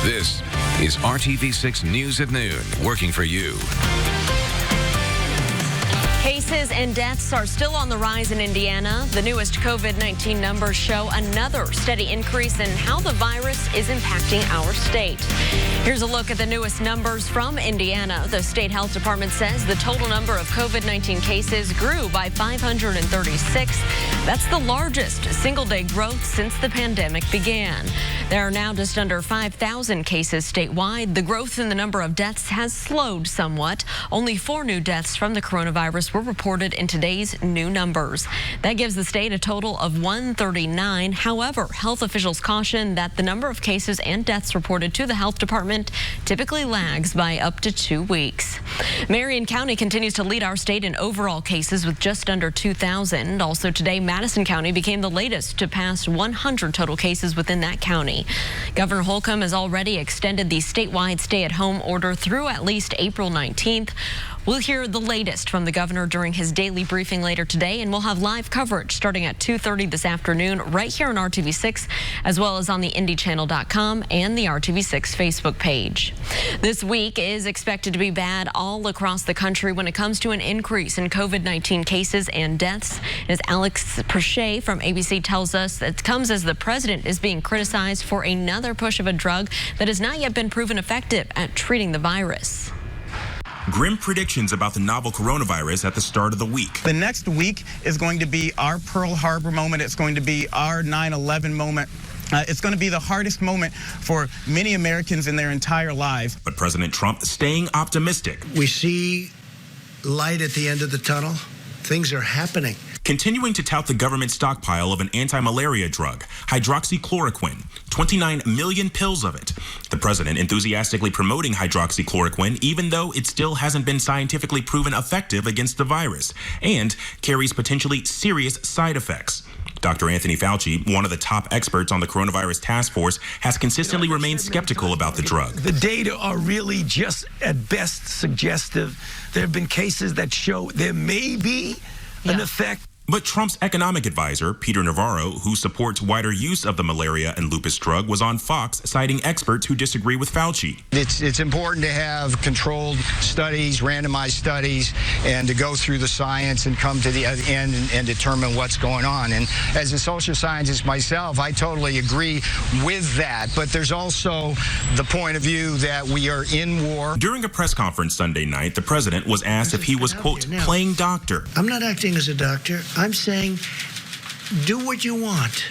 This is RTV6 News at Noon, working for you. Cases and deaths are still on the rise in Indiana. The newest COVID-19 numbers show another steady increase in how the virus is impacting our state. Here's a look at the newest numbers from Indiana. The state health department says the total number of COVID-19 cases grew by 536. That's the largest single-day growth since the pandemic began. There are now just under 5,000 cases statewide. The growth in the number of deaths has slowed somewhat. Only 4 new deaths from the coronavirus were reported in today's new numbers. That gives the state a total of 139. However, health officials caution that the number of cases and deaths reported to the health department typically lags by up to 2 weeks. Marion County continues to lead our state in overall cases with just under 2,000. Also today, Madison County became the latest to pass 100 total cases within that county. Governor Holcomb has already extended the statewide stay-at-home order through at least April 19th. We'll hear the latest from the governor during his daily briefing later today, and we'll have live coverage starting at 2:30 this afternoon right here on RTV6, as well as on the IndyChannel.com and the RTV6 Facebook page. This week is expected to be bad all across the country when it comes to an increase in COVID-19 cases and deaths. As Alex Perche from ABC tells us, it comes as the president is being criticized for another push of a drug that has not yet been proven effective at treating the virus. Grim predictions about the novel coronavirus at the start of the week. The next week is going to be our Pearl Harbor moment. It's going to be our 9/11 moment. It's going to be the hardest moment for many Americans in their entire lives. But President Trump staying optimistic. We see light at the end of the tunnel. Things are happening. Continuing to tout the government stockpile of an anti-malaria drug, hydroxychloroquine, 29 million pills of it. The president enthusiastically promoting hydroxychloroquine, even though it still hasn't been scientifically proven effective against the virus, and carries potentially serious side effects. Dr. Anthony Fauci, one of the top experts on the coronavirus task force, has consistently remained skeptical about the drug. The data are really just at best suggestive. There have been cases that show there may be an effect. But Trump's economic advisor, Peter Navarro, who supports wider use of the malaria and lupus drug, was on Fox citing experts who disagree with Fauci. It's important to have controlled studies, randomized studies, and to go through the science and come to the end and determine what's going on. And as a social scientist myself, I totally agree with that. But there's also the point of view that we are in war. During a press conference Sunday night, the president was asked if he was, quote, playing doctor. I'm not acting as a doctor. I'm saying, do what you want,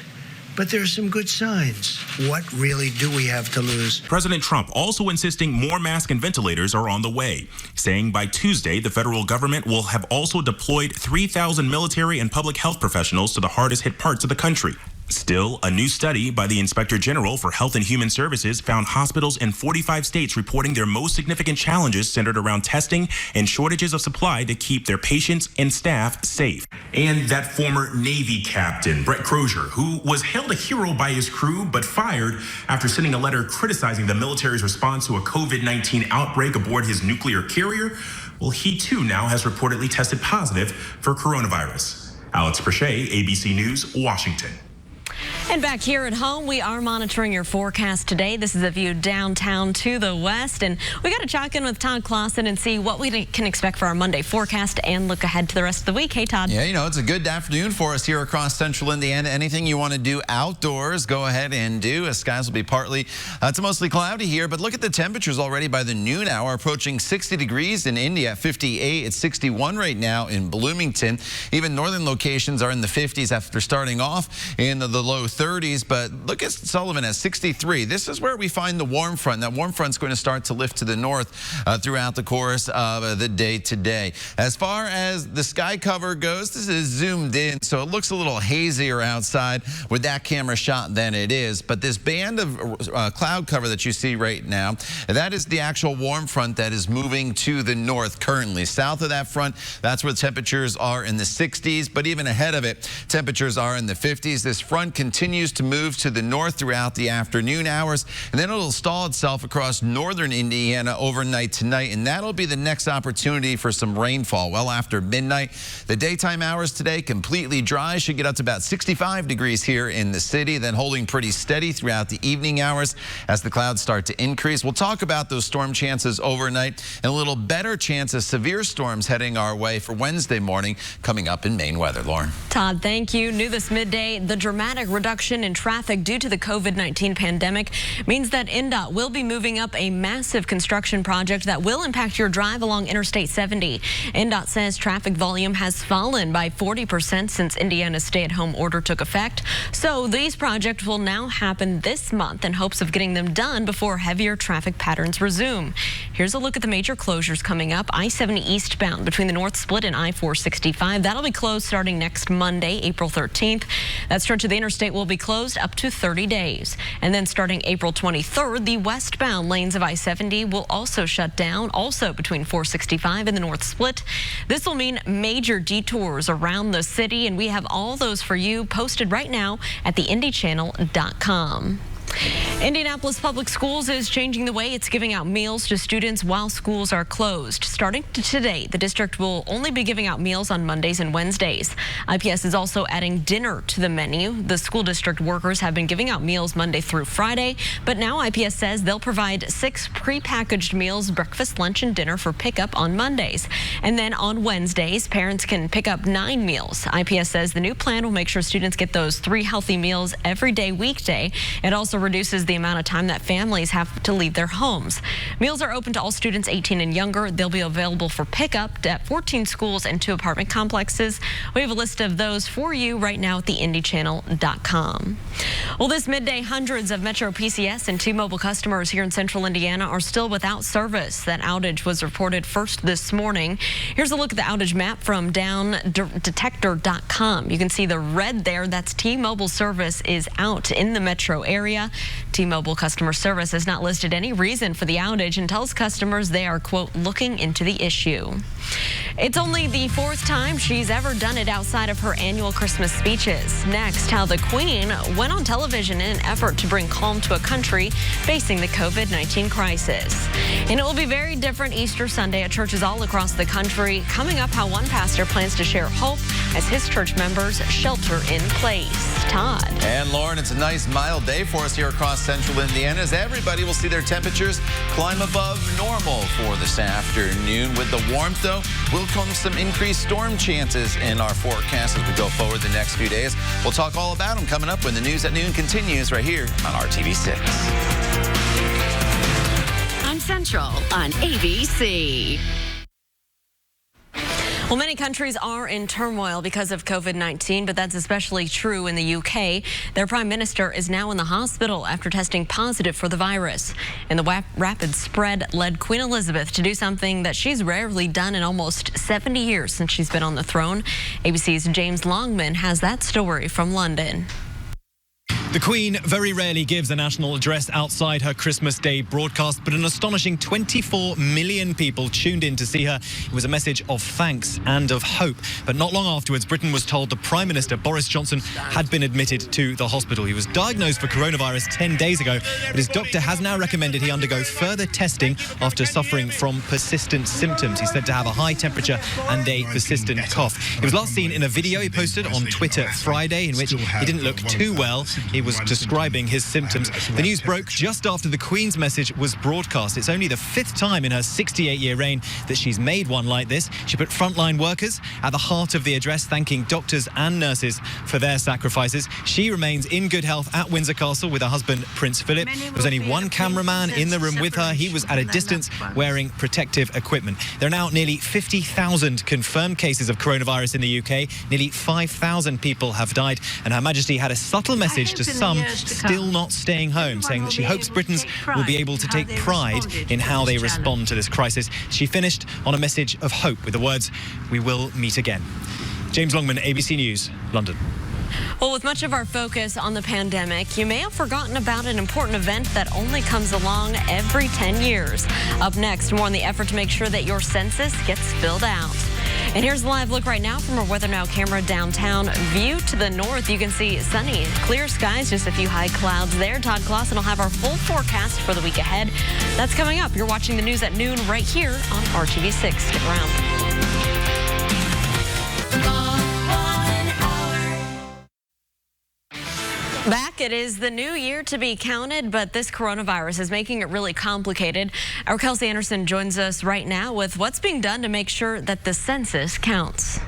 but there are some good signs. What really do we have to lose? President Trump also insisting more masks and ventilators are on the way, saying by Tuesday the federal government will have also deployed 3,000 military and public health professionals to the hardest hit parts of the country. Still, a new study by the Inspector General for Health and Human Services found hospitals in 45 states reporting their most significant challenges centered around testing and shortages of supply to keep their patients and staff safe. And that former Navy captain, Brett Crozier, who was hailed a hero by his crew but fired after sending a letter criticizing the military's response to a COVID-19 outbreak aboard his nuclear carrier, well, he too now has reportedly tested positive for coronavirus. Alex Perche, ABC News, Washington. And back here at home, we are monitoring your forecast today. This is a view downtown to the west, and we got to check in with Todd Clausen and see what we can expect for our Monday forecast and look ahead to the rest of the week. Hey, Todd. Yeah, you know, it's a good afternoon for us here across central Indiana. Anything you want to do outdoors, go ahead and do. As skies will be partly to mostly cloudy here, but look at the temperatures already by the noon hour, approaching 60 degrees in Indy at 58. It's 61 right now in Bloomington. Even northern locations are in the 50s after starting off in the low 30s, but look at Sullivan at 63. This is where we find the warm front. That warm front's going to start to lift to the north throughout the course of the day today. As far as the sky cover goes, this is zoomed in, so it looks a little hazier outside with that camera shot than it is. But this band of cloud cover that you see right now, that is the actual warm front that is moving to the north currently. South of that front, that's where temperatures are in the 60s, but even ahead of it, temperatures are in the 50s. This front continues continues to move to the north throughout the afternoon hours, and then it'll stall itself across northern Indiana overnight tonight, and that'll be the next opportunity for some rainfall well after midnight. The daytime hours today completely dry, should get up to about 65 degrees here in the city, then holding pretty steady throughout the evening hours as the clouds start to increase. We'll talk about those storm chances overnight and a little better chance of severe storms heading our way for Wednesday morning coming up in Maine weather. Lauren. Todd, thank you. New this midday, the dramatic reduction in traffic due to the COVID-19 pandemic means that INDOT will be moving up a massive construction project that will impact your drive along Interstate 70. INDOT says traffic volume has fallen by 40% since Indiana's stay-at-home order took effect. So these projects will now happen this month in hopes of getting them done before heavier traffic patterns resume. Here's a look at the major closures coming up. I-70 eastbound between the North Split and I-465. That'll be closed starting next Monday, April 13th. That stretch of the interstate will be closed up to 30 days. And then starting April 23rd, the westbound lanes of I-70 will also shut down, also between 465 and the North Split. This will mean major detours around the city, and we have all those for you posted right now at theindychannel.com. Indianapolis Public Schools is changing the way it's giving out meals to students while schools are closed. Starting today, the district will only be giving out meals on Mondays and Wednesdays. IPS is also adding dinner to the menu. The school district workers have been giving out meals Monday through Friday, but now IPS says they'll provide 6 prepackaged meals, breakfast, lunch, and dinner for pickup on Mondays. And then on Wednesdays, parents can pick up 9 meals. IPS says the new plan will make sure students get those 3 healthy meals every day weekday. It also reduces the amount of time that families have to leave their homes. Meals are open to all students 18 and younger. They'll be available for pickup at 14 schools and 2 apartment complexes. We have a list of those for you right now at theindychannel.com. Well, this midday, hundreds of Metro PCS and T-Mobile customers here in central Indiana are still without service. That outage was reported first this morning. Here's a look at the outage map from downdetector.com. You can see the red there. That's T-Mobile service is out in the metro area. T-Mobile customer service has not listed any reason for the outage and tells customers they are, quote, looking into the issue. It's only the 4th time she's ever done it outside of her annual Christmas speeches. Next, how the Queen went on television in an effort to bring calm to a country facing the COVID-19 crisis. And it will be very different Easter Sunday at churches all across the country. Coming up, how one pastor plans to share hope as his church members shelter in place. Todd. And Lauren, it's a nice mild day for us here across central Indiana as everybody will see their temperatures climb above normal for this afternoon. With the warmth, though, will come some increased storm chances in our forecast as we go forward the next few days. We'll talk all about them coming up when the News at Noon continues right here on RTV6. On Central on ABC. Well, many countries are in turmoil because of COVID-19, but that's especially true in the UK. Their prime minister is now in the hospital after testing positive for the virus. And the rapid spread led Queen Elizabeth to do something that she's rarely done in almost 70 years since she's been on the throne. ABC's James Longman has that story from London. The Queen very rarely gives a national address outside her Christmas Day broadcast, but an astonishing 24 million people tuned in to see her. It was a message of thanks and of hope. But not long afterwards, Britain was told the Prime Minister, Boris Johnson, had been admitted to the hospital. He was diagnosed for coronavirus 10 days ago, but his doctor has now recommended he undergo further testing after suffering from persistent symptoms. He's said to have a high temperature and a persistent cough. He was last seen in a video he posted on Twitter Friday in which he didn't look too well. He was describing his symptoms. The news broke just after the Queen's message was broadcast. It's only the 5th time in her 68-year reign that she's made one like this. She put frontline workers at the heart of the address, thanking doctors and nurses for their sacrifices. She remains in good health at Windsor Castle with her husband, Prince Philip. There was only one cameraman in the room with her. He was at a distance wearing protective equipment. There are now nearly 50,000 confirmed cases of coronavirus in the UK. Nearly 5,000 people have died, and Her Majesty had a subtle message to some still not staying home, saying that she hopes Britons will be able to take pride in how they respond to this crisis. She finished on a message of hope with the words, "We will meet again." James Longman, ABC News, London. Well, with much of our focus on the pandemic, you may have forgotten about an important event that only comes along every 10 years. Up next, more on the effort to make sure that your census gets filled out. And here's a live look right now from our Weather Now camera downtown. View to the north, you can see sunny, clear skies, just a few high clouds there. Todd Clausen will have our full forecast for the week ahead. That's coming up. You're watching the news at noon right here on RTV6. Stick around. Back, it is the new year to be counted, but this coronavirus is making it really complicated. Our Kelsey Anderson joins us right now with what's being done to make sure that the census counts.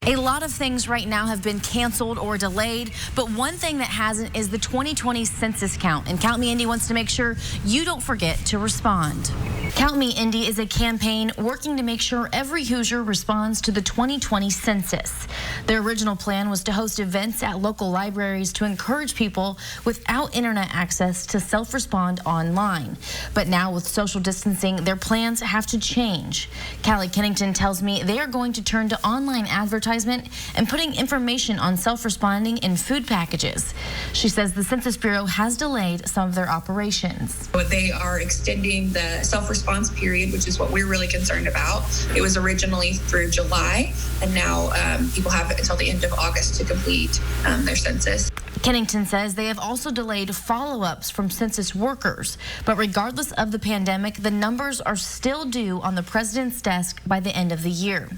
A lot of things right now have been canceled or delayed, but one thing that hasn't is the 2020 census count. And Count Me Indy wants to make sure you don't forget to respond. Count Me Indy is a campaign working to make sure every Hoosier responds to the 2020 census. Their original plan was to host events at local libraries to encourage people without internet access to self-respond online. But now with social distancing, their plans have to change. Callie Kennington tells me they are going to turn to online advertising and putting information on self-responding in food packages. She says the Census Bureau has delayed some of their operations. They are extending the self-response period, which is what we're really concerned about. It was originally through July, and now people have until the end of August to complete their census. Kennington says they have also delayed follow-ups from census workers, but regardless of the pandemic, the numbers are still due on the president's desk by the end of the year.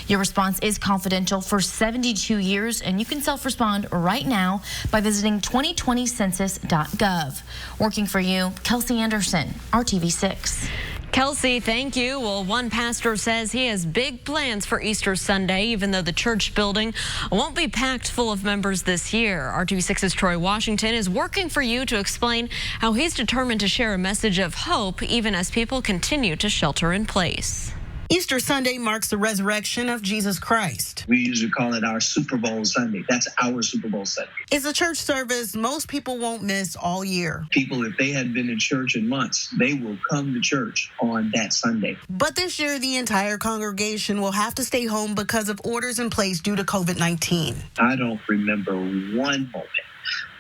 Your response is confidential for 72 years, and you can self-respond right now by visiting 2020census.gov. Working for you, Kelsey Anderson, RTV6. Kelsey, thank you. Well, one pastor says he has big plans for Easter Sunday, even though the church building won't be packed full of members this year. RTV6's Troy Washington is working for you to explain how he's determined to share a message of hope, even as people continue to shelter in place. Easter Sunday marks the resurrection of Jesus Christ. We usually call it our Super Bowl Sunday. That's our Super Bowl Sunday. It's a church service most people won't miss all year. People, if they hadn't been in church in months, they will come to church on that Sunday. But this year, the entire congregation will have to stay home because of orders in place due to COVID-19. I don't remember one moment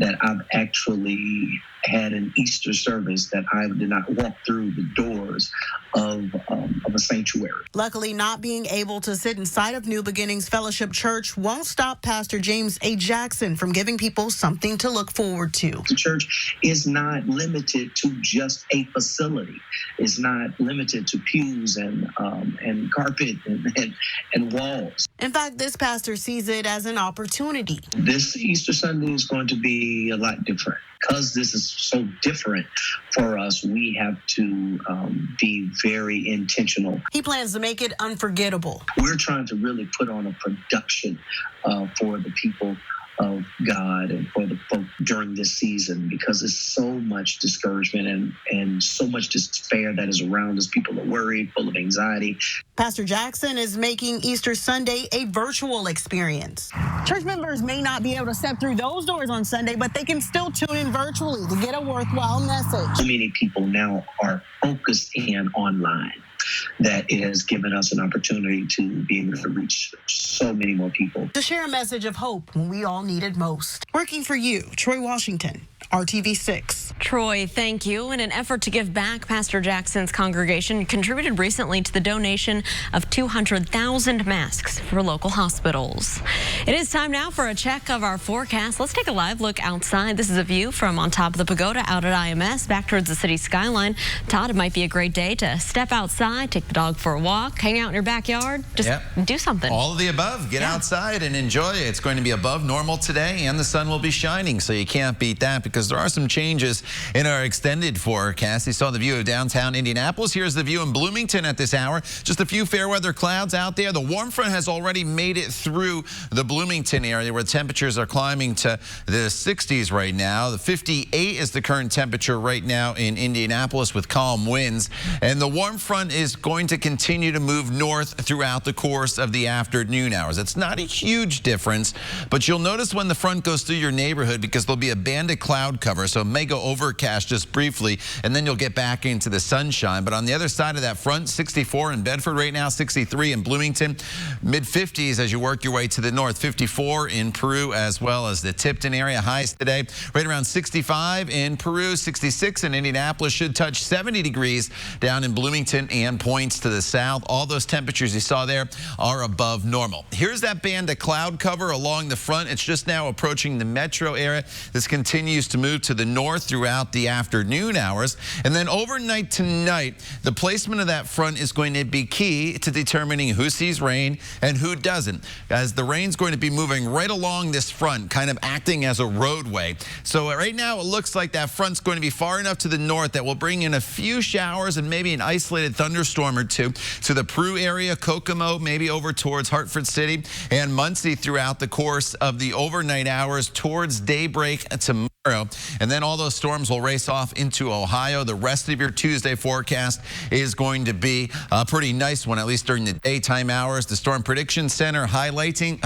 that I've actually had an Easter service that I did not walk through the doors of a sanctuary. Luckily, not being able to sit inside of New Beginnings Fellowship Church won't stop Pastor James A. Jackson from giving people something to look forward to. The church is not limited to just a facility. It's not limited to pews and carpet and walls. In fact, this pastor sees it as an opportunity. This Easter Sunday is going to be a lot different. Because this is so different for us, we have to be very intentional. He plans to make it unforgettable. We're trying to really put on a production for the people of God and for the folk during this season, because there's so much discouragement and so much despair that is around us. People are worried, full of anxiety. Pastor Jackson is making Easter Sunday a virtual experience. Church members may not be able to step through those doors on Sunday, but they can still tune in virtually to get a worthwhile message. So many people now are focused in online, that it has given us an opportunity to be able to reach so many more people. To share a message of hope when we all need it most. Working for you, Troy Washington, RTV6. Troy, thank you. In an effort to give back, Pastor Jackson's congregation contributed recently to the donation of 200,000 masks for local hospitals. It is time now for a check of our forecast. Let's take a live look outside. This is a view from on top of the pagoda out at IMS, back towards the city skyline. Todd, it might be a great day to step outside, take the dog for a walk, hang out in your backyard, just do something. All of the above. Get outside and enjoy it. It's going to be above normal today, and the sun will be shining, so you can't beat that, because there are some changes in our extended forecast. You saw the view of downtown Indianapolis. Here's the view in Bloomington at this hour. Just a few fair weather clouds out there. The warm front has already made it through the Bloomington area, where temperatures are climbing to the 60s right now. The 58 is the current temperature right now in Indianapolis with calm winds. And the warm front is going to continue to move north throughout the course of the afternoon hours. It's not a huge difference, but you'll notice when the front goes through your neighborhood, because there'll be a band of clouds cloud cover, so it may go overcast just briefly, and then you'll get back into the sunshine. But on the other side of that front, 64 in Bedford right now, 63 in Bloomington, mid-50s as you work your way to the north, 54 in Peru as well as the Tipton area. Highs today right around 65 in Peru, 66 in Indianapolis, should touch 70 degrees down in Bloomington and points to the south. All those temperatures you saw there are above normal. Here's that band of cloud cover along the front. It's just now approaching the metro area. This continues to move to the north throughout the afternoon hours. And then overnight tonight, the placement of that front is going to be key to determining who sees rain and who doesn't, as the rain's going to be moving right along this front, kind of acting as a roadway. So right now it looks like that front's going to be far enough to the north that will bring in a few showers and maybe an isolated thunderstorm or two to the Peru area, Kokomo, maybe over towards Hartford City and Muncie throughout the course of the overnight hours towards daybreak tomorrow. And then all those storms will race off into Ohio. The rest of your Tuesday forecast is going to be a pretty nice one, at least during the daytime hours. The Storm Prediction Center highlighting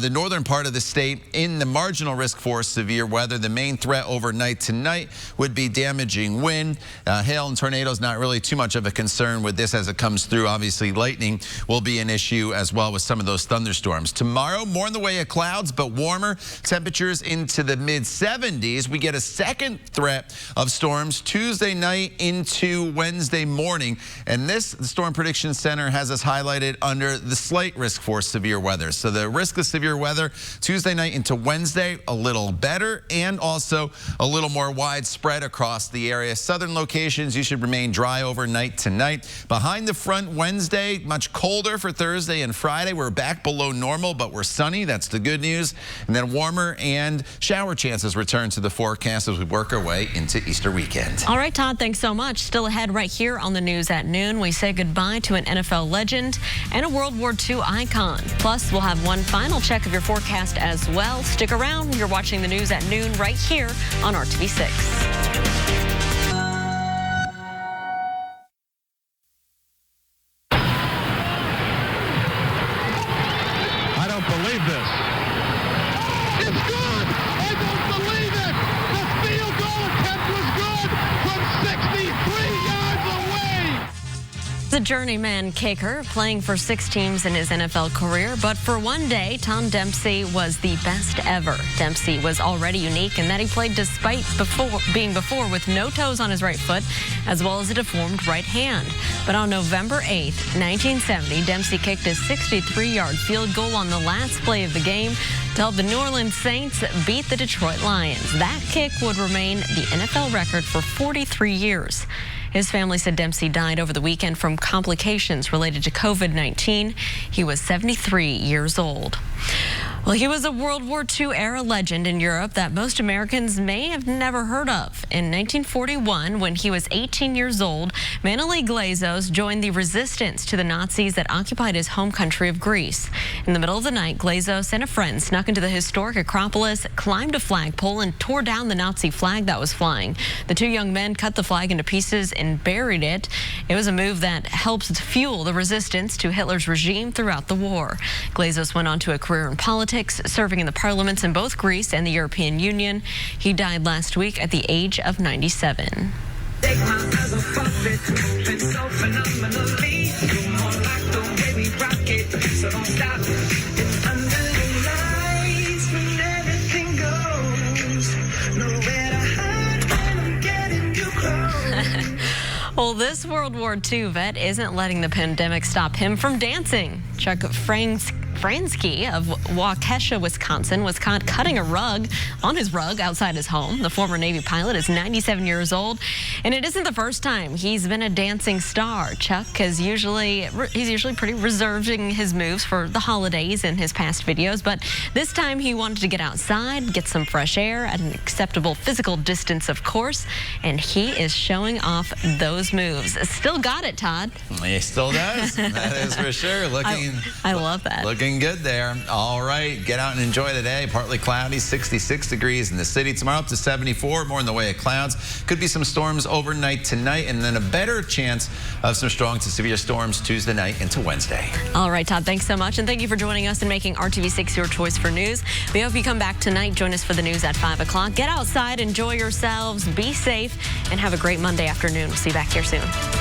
the northern part of the state in the marginal risk for severe weather. The main threat overnight tonight would be damaging wind. Hail and tornadoes, not really too much of a concern with this as it comes through. Obviously, lightning will be an issue as well with some of those thunderstorms. Tomorrow, more in the way of clouds, but warmer temperatures into the mid-70s. We get a second threat of storms Tuesday night into Wednesday morning. And this, the Storm Prediction Center has us highlighted under the slight risk for severe weather. So the risk of severe weather Tuesday night into Wednesday, a little better and also a little more widespread across the area. Southern locations, you should remain dry overnight tonight. Behind the front Wednesday, much colder for Thursday and Friday. We're back below normal, but we're sunny. That's the good news. And then warmer and shower chances return to the forecast as we work our way into Easter weekend. All right, Todd, thanks so much. Still ahead right here on the news at noon, we say goodbye to an NFL legend and a World War II icon. Plus, we'll have one final check of your forecast as well. Stick around. You're watching the news at noon right here on RTV6. The journeyman kicker, playing for 6 teams in his NFL career, but for one day, Tom Dempsey was the best ever. Dempsey was already unique in that he played despite being with no toes on his right foot, as well as a deformed right hand. But on November 8th, 1970, Dempsey kicked a 63-yard field goal on the last play of the game to help the New Orleans Saints beat the Detroit Lions. That kick would remain the NFL record for 43 years. His family said Dempsey died over the weekend from complications related to COVID-19. He was 73 years old. Well, he was a World War II era legend in Europe that most Americans may have never heard of. In 1941, when he was 18 years old, Manoli Glazos joined the resistance to the Nazis that occupied his home country of Greece. In the middle of the night, Glazos and a friend snuck into the historic Acropolis, climbed a flagpole, and tore down the Nazi flag that was flying. The 2 young men cut the flag into pieces and buried it. It was a move that helped fuel the resistance to Hitler's regime throughout the war. Glazos went on to a career in politics, serving in the parliaments in both Greece and the European Union. He died last week at the age of 97. Well, this World War II vet isn't letting the pandemic stop him from dancing. Chuck Fransky of Waukesha, Wisconsin, was caught cutting a rug on his rug outside his home. The former Navy pilot is 97 years old, and it isn't the first time he's been a dancing star. Chuck is usually pretty reserving his moves for the holidays in his past videos, but this time he wanted to get outside, get some fresh air at an acceptable physical distance, of course, and he is showing off those moves. Still got it, Todd. He still does. That is for sure. I love that. Looking Looking good there. All right, get out and enjoy the day. Partly cloudy, 66 degrees in the city. Tomorrow up to 74, more in the way of clouds. Could be some storms overnight tonight, and then a better chance of some strong to severe storms Tuesday night into Wednesday. All right, Todd, thanks so much. And thank you for joining us and making RTV6 your choice for news. We hope you come back tonight. Join us for the news at 5 o'clock. Get outside, enjoy yourselves, be safe, and have a great Monday afternoon. We'll see you back here soon.